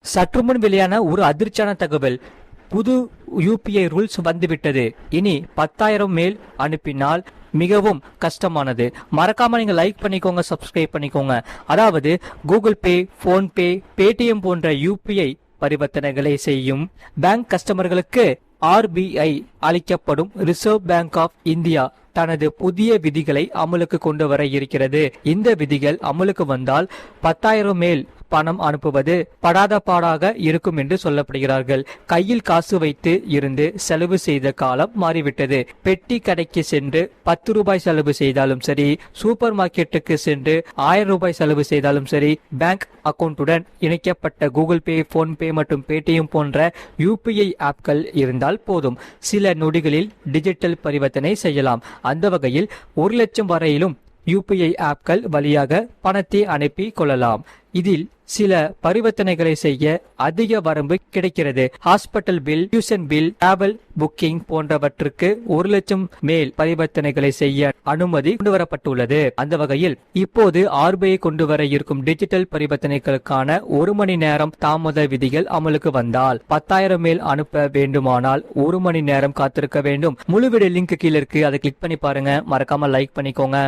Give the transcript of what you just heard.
சற்றுமுன் வெளியான ஒரு அதிர்ச்சியான தகவல். புது யூபிஐ ரூல்ஸ் வந்துவிட்டது. இனி 10,000 மேல் அனுப்பினால் மிகவும் கஷ்டமானது. மறக்காம நீங்க லைக் பண்ணிக்கோங்க, சப்ஸ்கிரைப் பண்ணிக்கோங்க. அதாவது கூகுள் பே, போன்பே, பேடிஎம் போன்ற யூபிஐ பரிவர்த்தனைகளை செய்யும் பேங்க் கஸ்டமர்களுக்கு ஆர்பிஐ அளிக்கப்படும் ரிசர்வ் பேங்க் ஆஃப் இந்தியா தனது புதிய விதிகளை அமலுக்கு கொண்டு வர இருக்கிறது. இந்த விதிகள் அமலுக்கு வந்தால் 10,000 மேல் பணம் அனுப்புவது படாத பாடாக இருக்கும் என்று சொல்லப்படுகிறார்கள். கையில் காசு வைத்து இருந்து செலவு செய்த காலம் மாறிவிட்டது. பெட்டி கடைக்கு சென்று 10 ரூபாய் செலவு செய்தாலும் சரி, சூப்பர் மார்க்கெட்டுக்கு சென்று 1000 ரூபாய் செலவு செய்தாலும் சரி, பேங்க் அக்கவுண்டுடன் இணைக்கப்பட்ட கூகுள் பே, போன்பே மற்றும் பேடிஎம் போன்ற யூபிஐ ஆப்கள் இருந்தால் போதும். சில நொடிகளில் டிஜிட்டல் பரிவர்த்தனை செய்யலாம். அந்த வகையில் 1 லட்சம் வரையிலும் யூபிஐ ஆப்கள் வழியாக பணத்தை அனுப்பி கொள்ளலாம். இதில் சில பரிவர்த்தனைகளை செய்ய அதிக வரம்பு கிடைக்கிறது. Hospital bill, tuition bill, travel booking போன்றவற்றுக்கு 1 லட்சம் மேல் பரிவர்த்தனைகளை செய்ய அனுமதி கொண்டுவரப்பட்டுள்ளது. அந்த வகையில் இப்போது ஆர்பிஐ கொண்டு வர இருக்கும் டிஜிட்டல் பரிவர்த்தனைகளுக்கான 1 மணி நேரம் தாமத விதிகள் அமலுக்கு வந்தால் 10,000 மேல் அனுப்ப வேண்டுமானால் 1 மணி நேரம் காத்திருக்க வேண்டும். முழு வீடியோ லிங்க் கீழே இருக்கு, அதை கிளிக் பண்ணி பாருங்க. மறக்காம லைக் பண்ணிக்கோங்க.